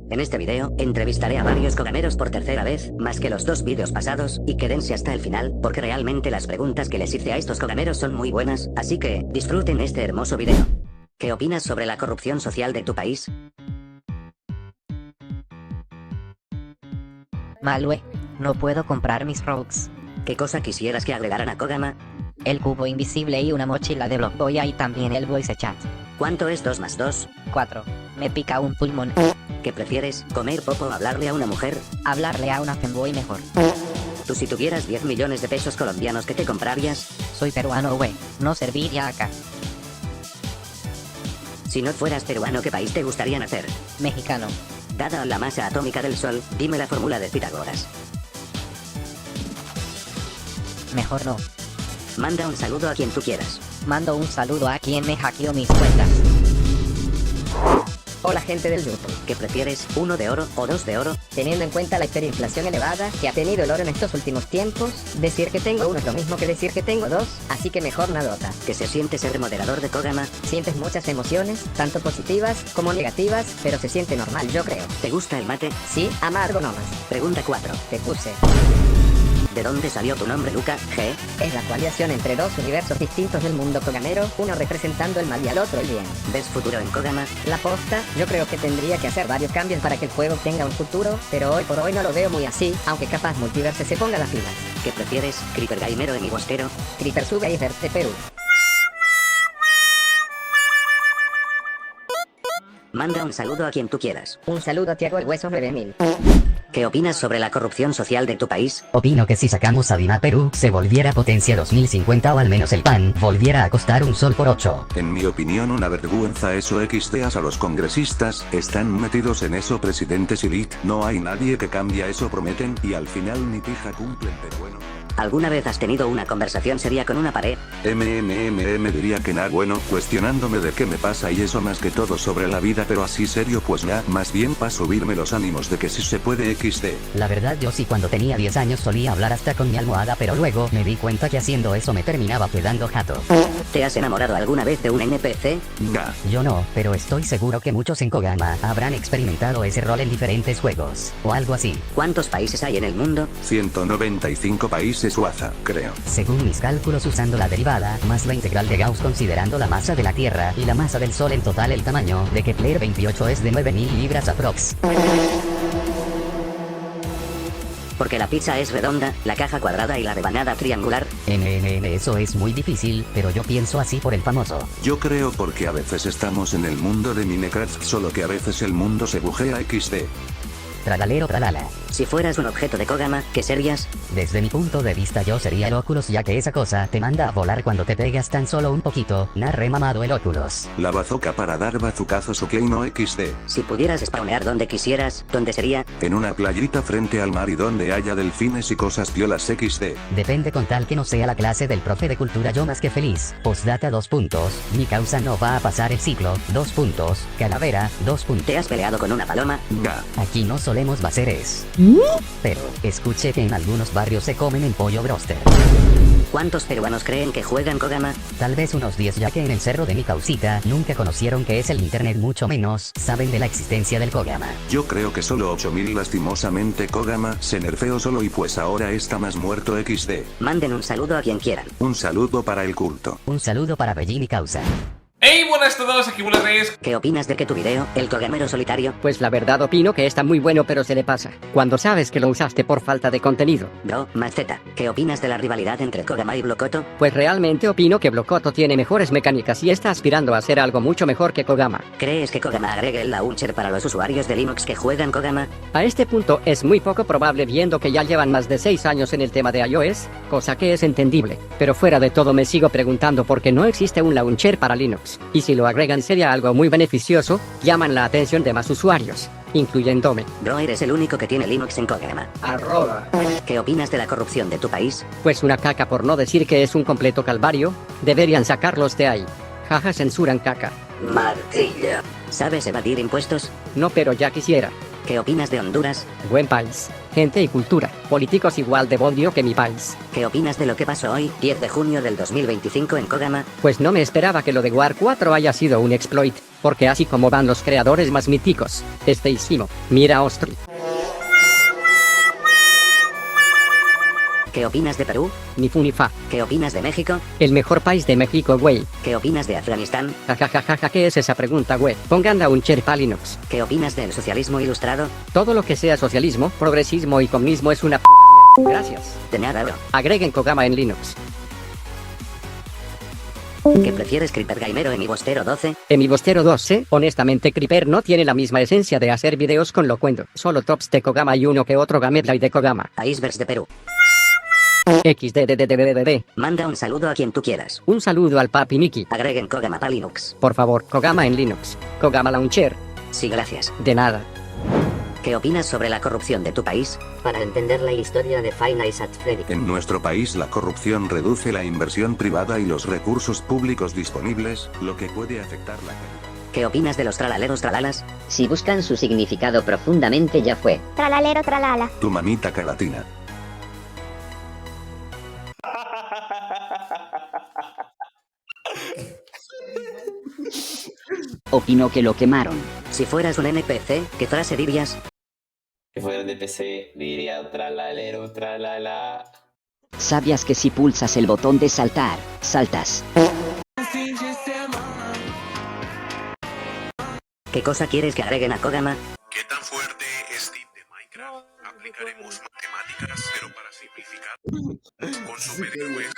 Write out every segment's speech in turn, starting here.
En este video, entrevistaré a varios cogameros por tercera vez, más que los 2 vídeos pasados, y quédense hasta el final, porque realmente las preguntas que les hice a estos cogameros son muy buenas, así que, disfruten este hermoso video. ¿Qué opinas sobre la corrupción social de tu país? Malue, no puedo comprar mis Robux. ¿Qué cosa quisieras que agregaran a Kogama? El cubo invisible y una mochila de Blockboy y también el voice chat. ¿Cuánto es 2 más 2? 4. Me pica un pulmón. ¿Qué prefieres, comer popo o hablarle a una mujer? Hablarle a una femboy mejor. Tú si tuvieras 10 millones de pesos colombianos, ¿qué te comprarías? Soy peruano, güey. No serviría acá. Si no fueras peruano, ¿qué país te gustaría nacer? Mexicano. Dada la masa atómica del Sol, dime la fórmula de Pitágoras. Mejor no. Manda un saludo a quien tú quieras. Mando un saludo a quien me hackeó mis cuentas. Hola gente del YouTube. ¿Qué prefieres, 1 de oro o 2 de oro? Teniendo en cuenta la hiperinflación elevada que ha tenido el oro en estos últimos tiempos, decir que tengo uno es lo mismo que decir que tengo 2, así que mejor nadota. ¿Qué se siente ser moderador de Kogama? Sientes muchas emociones, tanto positivas como negativas, pero se siente normal, yo creo. ¿Te gusta el mate? Sí, amargo nomás. Pregunta 4. Te puse. ¿De dónde salió tu nombre, Luca G? Es la coalición entre 2 universos distintos del mundo kogamero, uno representando el mal y al otro el bien. ¿Ves futuro en Kogama? La posta, yo creo que tendría que hacer varios cambios para que el juego tenga un futuro, pero hoy por hoy no lo veo muy así, aunque capaz Multiverse se ponga las pilas. ¿Qué prefieres, Creeper Gamero en Ibostero? Creeper sube y de Perú. Manda un saludo a quien tú quieras. Un saludo a Tiago el Hueso 9000. ¿Qué opinas sobre la corrupción social de tu país? Opino que si sacamos a Dina Perú, se volviera potencia 2050 o al menos el pan volviera a costar un sol por 8. En mi opinión una vergüenza eso xdeas a los congresistas, están metidos en eso presidentes elite, no hay nadie que cambia eso prometen y al final ni pija cumplen pero bueno. ¿Alguna vez has tenido una conversación seria con una pared? Diría que nada bueno, cuestionándome de qué me pasa y eso más que todo sobre la vida pero así serio pues nada, más bien para subirme los ánimos de que sí se puede xd. La verdad yo sí cuando tenía 10 años solía hablar hasta con mi almohada pero luego me di cuenta que haciendo eso me terminaba quedando jato. ¿Te has enamorado alguna vez de un NPC? Ga. Yo no, pero estoy seguro que muchos en Kogama habrán experimentado ese rol en diferentes juegos, o algo así. ¿Cuántos países hay en el mundo? 195 países Suaza, creo. Según mis cálculos usando la derivada, más la integral de Gauss considerando la masa de la Tierra y la masa del Sol en total el tamaño de Kepler 28 es de 9000 libras aprox. Porque la pizza es redonda, la caja cuadrada y la rebanada triangular. Eso es muy difícil, pero yo pienso así por el famoso. Yo creo porque a veces estamos en el mundo de Minecraft solo que a veces el mundo se bujea xd. Tralalero tralala. Si fueras un objeto de Kogama, ¿qué serías? Desde mi punto de vista yo sería el Oculus ya que esa cosa te manda a volar cuando te pegas tan solo un poquito, re mamado el Oculus. La bazooka para dar bazucazos ok no xd. Si pudieras spawnear donde quisieras, ¿dónde sería? En una playita frente al mar y donde haya delfines y cosas piolas xd. Depende con tal que no sea la clase del profe de cultura yo más que feliz. Postdata 2 puntos, mi causa no va a pasar el ciclo, 2 puntos, calavera, 2 puntos. ¿Te has peleado con una paloma? Ga. Aquí no solemos baceres. Pero, escuché que en algunos barrios se comen en pollo broster. ¿Cuántos peruanos creen que juegan Kogama? Tal vez unos 10 ya que en el cerro de mi causita nunca conocieron qué es el internet mucho menos saben de la existencia del Kogama. Yo creo que solo 8000 lastimosamente Kogama se nerfeó solo y pues ahora está más muerto xd. Manden un saludo a quien quieran. Un saludo para el culto. Un saludo para Bellín y causa. Hey, buenas a todos, aquí Bulas Reyes. ¿Qué opinas de que tu video, el Kogamero solitario? Pues la verdad opino que está muy bueno pero se le pasa, cuando sabes que lo usaste por falta de contenido. Bro, Maceta, ¿qué opinas de la rivalidad entre Kogama y Blocoto? Pues realmente opino que Blocoto tiene mejores mecánicas y está aspirando a hacer algo mucho mejor que Kogama. ¿Crees que Kogama agregue el launcher para los usuarios de Linux que juegan Kogama? A este punto es muy poco probable viendo que ya llevan más de 6 años en el tema de iOS, cosa que es entendible, pero fuera de todo me sigo preguntando por qué no existe un launcher para Linux, y si lo agregan sería algo muy beneficioso, llaman la atención de más usuarios, incluyéndome. Bro, eres el único que tiene Linux en Kogama. ¿Qué opinas de la corrupción de tu país? Pues una caca por no decir que es un completo calvario, deberían sacarlos de ahí. Jaja censuran caca. Martillo. ¿Sabes evadir impuestos? No pero ya quisiera. ¿Qué opinas de Honduras? Buen país, gente y cultura, políticos igual de bodio que mi país. ¿Qué opinas de lo que pasó hoy, 10 de junio del 2025 en Kogama? Pues no me esperaba que lo de War 4 haya sido un exploit. Porque así como van los creadores más míticos, Isimo, mira Ostri. ¿Qué opinas de Perú? Ni fu ni fa. ¿Qué opinas de México? El mejor país de México, güey. ¿Qué opinas de Afganistán? Jajajaja, ¿qué es esa pregunta, güey? Pongan a un cher Linux. ¿Qué opinas del socialismo ilustrado? Todo lo que sea socialismo, progresismo y comunismo es una p*** mierda. Gracias. De nada, bro. Agreguen Kogama en Linux. ¿Qué prefieres, Creeper Gaimero en mi Bostero 12? En mi Bostero 12, honestamente Creeper no tiene la misma esencia de hacer videos con locuendo. Solo tops de Kogama y uno que otro gameplay de Kogama. Icebergs de Perú. XDDDDDD. Manda un saludo a quien tú quieras. Un saludo al papi Mickey. Agreguen Kogama para Linux. Por favor, Kogama en Linux. Kogama Launcher. Sí, gracias. De nada. ¿Qué opinas sobre la corrupción de tu país? Para entender la historia de Five Nights at Freddy. En nuestro país la corrupción reduce la inversión privada y los recursos públicos disponibles, lo que puede afectar la calidad. ¿Qué opinas de los tralaleros tralalas? Si buscan su significado profundamente ya fue. Tralalero tralala. Tu mamita calatina. Opino que lo quemaron. Si fueras un NPC, ¿qué frase dirías? Si fuera de PC, diría tralalero, tralala. ¿Sabías que si pulsas el botón de saltar, saltas? ¿Qué cosa quieres que agreguen a Kogama? ¿Qué tan fuerte es Deep de Minecraft? Aplicaremos matemáticas, pero para simplificar, con superhéroes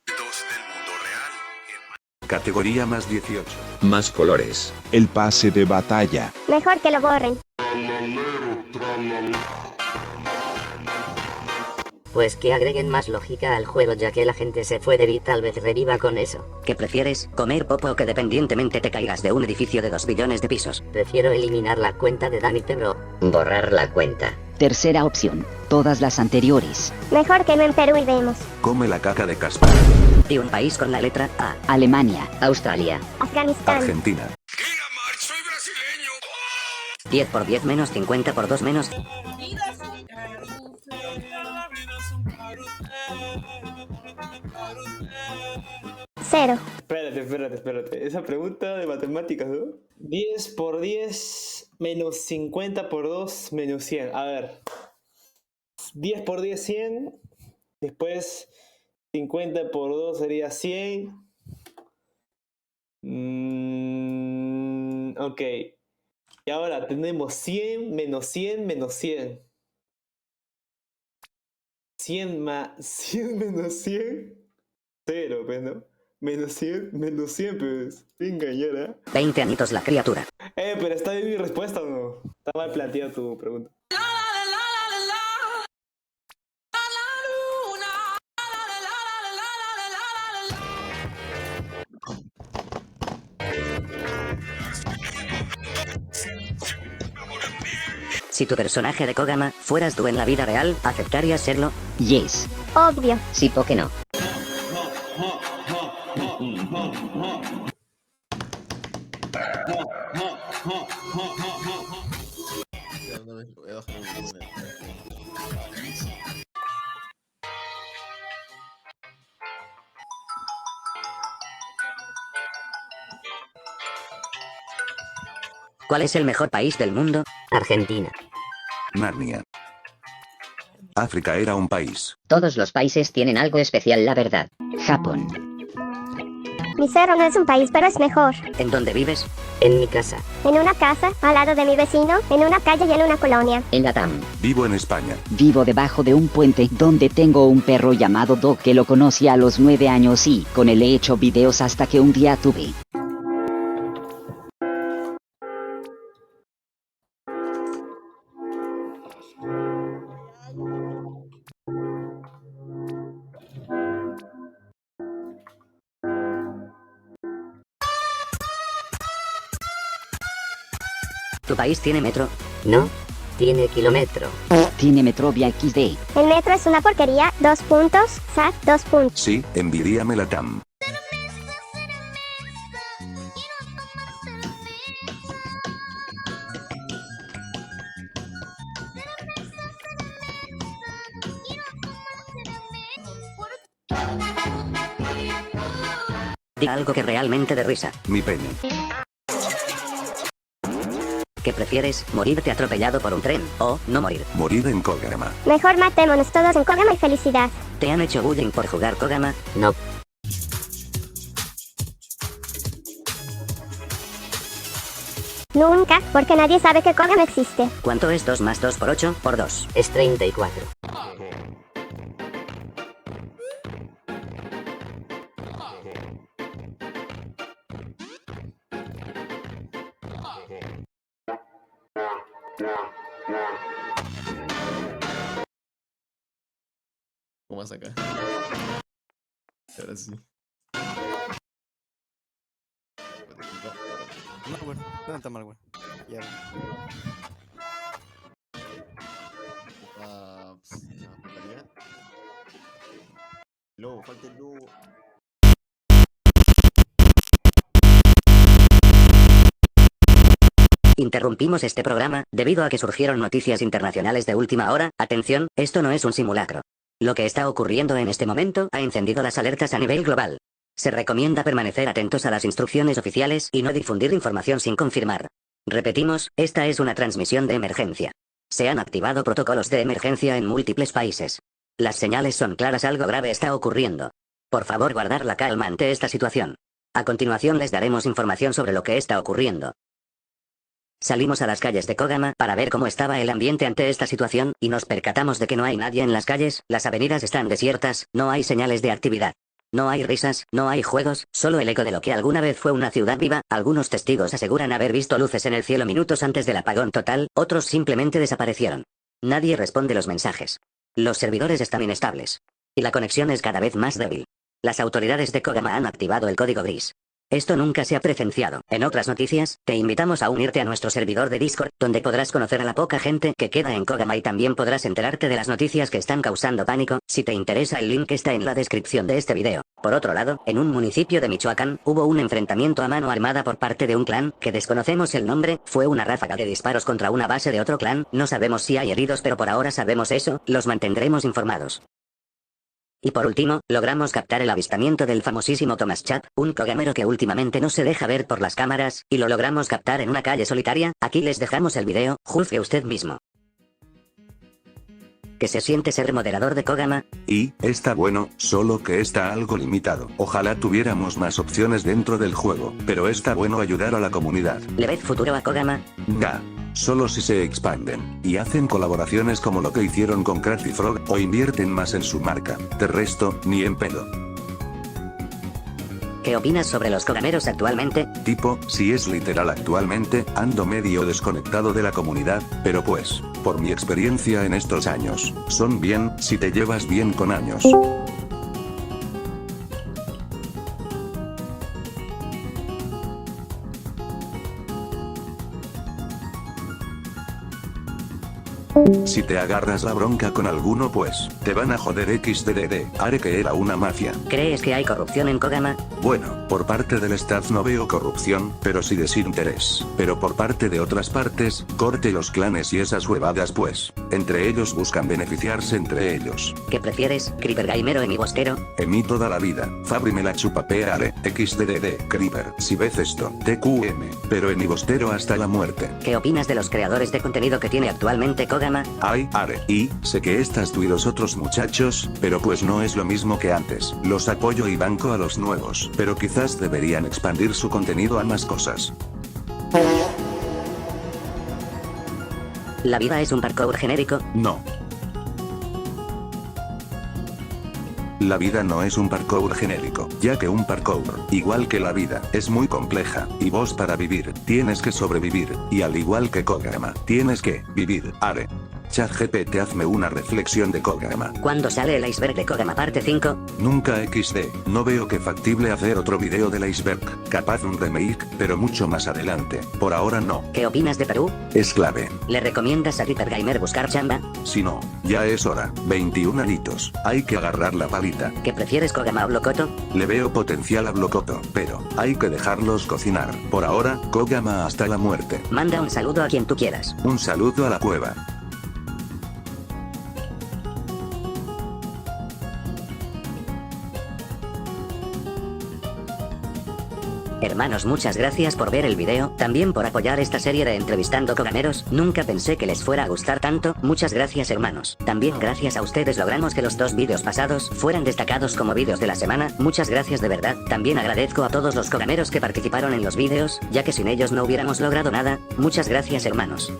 del mundo real. Categoría más 18. Más colores. El pase de batalla. Mejor que lo borren. Pues que agreguen más lógica al juego, ya que la gente se fue de Bit, tal vez reviva con eso. ¿Qué prefieres, comer popo o que dependientemente te caigas de un edificio de 2 billones de pisos? Prefiero eliminar la cuenta de Danny Tebro. Borrar la cuenta. Tercera opción. Todas las anteriores. Mejor que no en Perú y vemos. Come la caca de Caspar. Y un país con la letra A. Alemania. Australia. Afganistán. Argentina. 10 por 10 menos 50 por 2 menos... Cero. Espérate. Esa pregunta de matemáticas, ¿no? 10 por 10 menos 50 por 2 menos 100. A ver. 10 por 10, 100. Después 50 por 2 sería 100. Ok. Y ahora tenemos 100 menos 100 menos 100. 100 más 100 menos 100. 0, pues, ¿no? Menos 100, pues. Venga, ya, 20 añitos la criatura. pero ¿está bien mi respuesta o no? Está mal planteada tu pregunta. Si tu personaje de Kogama fueras tú en la vida real, ¿aceptarías serlo? Yes. Obvio. Sí, ¿por qué no? ¿Cuál es el mejor país del mundo? Argentina. Narnia. África era un país. Todos los países tienen algo especial, la verdad. Japón. Mi cerro no es un país, pero es mejor. ¿En dónde vives? En mi casa. En una casa, al lado de mi vecino, en una calle y en una colonia. En la TAM. Vivo en España. Vivo debajo de un puente donde tengo un perro llamado Dog que lo conocí a los 9 años y con él he hecho videos hasta que un día tuve. ¿Tu país tiene metro? No. Tiene kilómetro. Tiene Metrovia XD. El metro es una porquería. 2 puntos. SAT 2 puntos. Sí, envidiame la TAM. Di algo que realmente dé risa. Mi pene. ¿Qué prefieres, morirte atropellado por un tren o no morir? Morir en Kogama. Mejor matémonos todos en Kogama y felicidad. ¿Te han hecho bullying por jugar Kogama? No. Nunca, porque nadie sabe que Kogama existe. ¿Cuánto es 2 más 2 por 8 por 2? Es 34. ¿Cómo vas acá? Ahora sí. No, güey, no está mal, güey. Ya, Lobo, falta el lobo. Interrumpimos este programa, debido a que surgieron noticias internacionales de última hora. Atención, esto no es un simulacro. Lo que está ocurriendo en este momento ha encendido las alertas a nivel global. Se recomienda permanecer atentos a las instrucciones oficiales y no difundir información sin confirmar. Repetimos, esta es una transmisión de emergencia. Se han activado protocolos de emergencia en múltiples países. Las señales son claras, algo grave está ocurriendo. Por favor, guardar la calma ante esta situación. A continuación les daremos información sobre lo que está ocurriendo. Salimos a las calles de Kogama para ver cómo estaba el ambiente ante esta situación, y nos percatamos de que no hay nadie en las calles, las avenidas están desiertas, no hay señales de actividad. No hay risas, no hay juegos, solo el eco de lo que alguna vez fue una ciudad viva. Algunos testigos aseguran haber visto luces en el cielo minutos antes del apagón total, otros simplemente desaparecieron. Nadie responde los mensajes. Los servidores están inestables. Y la conexión es cada vez más débil. Las autoridades de Kogama han activado el código gris. Esto nunca se ha presenciado. En otras noticias, te invitamos a unirte a nuestro servidor de Discord, donde podrás conocer a la poca gente que queda en Kogama y también podrás enterarte de las noticias que están causando pánico. Si te interesa, el link está en la descripción de este video. Por otro lado, en un municipio de Michoacán, hubo un enfrentamiento a mano armada por parte de un clan, que desconocemos el nombre. Fue una ráfaga de disparos contra una base de otro clan. No sabemos si hay heridos, pero por ahora sabemos eso, los mantendremos informados. Y por último, logramos captar el avistamiento del famosísimo Thomas Chap, un kogamero que últimamente no se deja ver por las cámaras, y lo logramos captar en una calle solitaria. Aquí les dejamos el video, juzgue usted mismo. ¿Qué se siente ser moderador de Kogama? Y, está bueno, solo que está algo limitado. Ojalá tuviéramos más opciones dentro del juego, pero está bueno ayudar a la comunidad. ¿Le ves futuro a Kogama? Ya. Solo si se expanden, y hacen colaboraciones como lo que hicieron con Crazy Frog, o invierten más en su marca. De resto, ni en pedo. ¿Qué opinas sobre los kogameros actualmente? Tipo, si es literal actualmente, ando medio desconectado de la comunidad, pero pues, por mi experiencia en estos años, son bien, si te llevas bien con años. Si te agarras la bronca con alguno, pues, te van a joder XDDD, haré que era una mafia. ¿Crees que hay corrupción en Kogama? Bueno, por parte del staff no veo corrupción, pero sí desinterés. Pero por parte de otras partes, corte los clanes y esas huevadas pues. Entre ellos buscan beneficiarse entre ellos. ¿Qué prefieres, Creeper Gamer o Emibostero? Emi toda la vida, Fabri me la chupapea are, XDDD, Creeper, si ves esto, TQM, pero Emibostero hasta la muerte. ¿Qué opinas de los creadores de contenido que tiene actualmente Kogama? Ay, are, y, sé que estás tú y los otros muchachos, pero pues no es lo mismo que antes. Los apoyo y banco a los nuevos, pero quizás deberían expandir su contenido a más cosas. ¿La vida es un parkour genérico? No. La vida no es un parkour genérico, ya que un parkour, igual que la vida, es muy compleja, y vos para vivir, tienes que sobrevivir, y al igual que Kogama, tienes que vivir, are. ChatGPT, hazme una reflexión de Kogama. ¿Cuándo sale el iceberg de Kogama parte 5? Nunca XD, no veo que factible hacer otro video del iceberg, capaz un remake, pero mucho más adelante, por ahora no. ¿Qué opinas de Perú? Es clave. ¿Le recomiendas a Creeper Gamer buscar chamba? Si no, ya es hora, 21 añitos, hay que agarrar la palita. ¿Qué prefieres, Kogama o Blocoto? Le veo potencial a Blocoto, pero, hay que dejarlos cocinar. Por ahora, Kogama hasta la muerte. Manda un saludo a quien tú quieras. Un saludo a la cueva. Hermanos, muchas gracias por ver el video, también por apoyar esta serie de Entrevistando Cogameros, nunca pensé que les fuera a gustar tanto, muchas gracias hermanos. También gracias a ustedes logramos que los 2 vídeos pasados fueran destacados como vídeos de la semana, muchas gracias de verdad. También agradezco a todos los cogameros que participaron en los vídeos, ya que sin ellos no hubiéramos logrado nada, muchas gracias hermanos.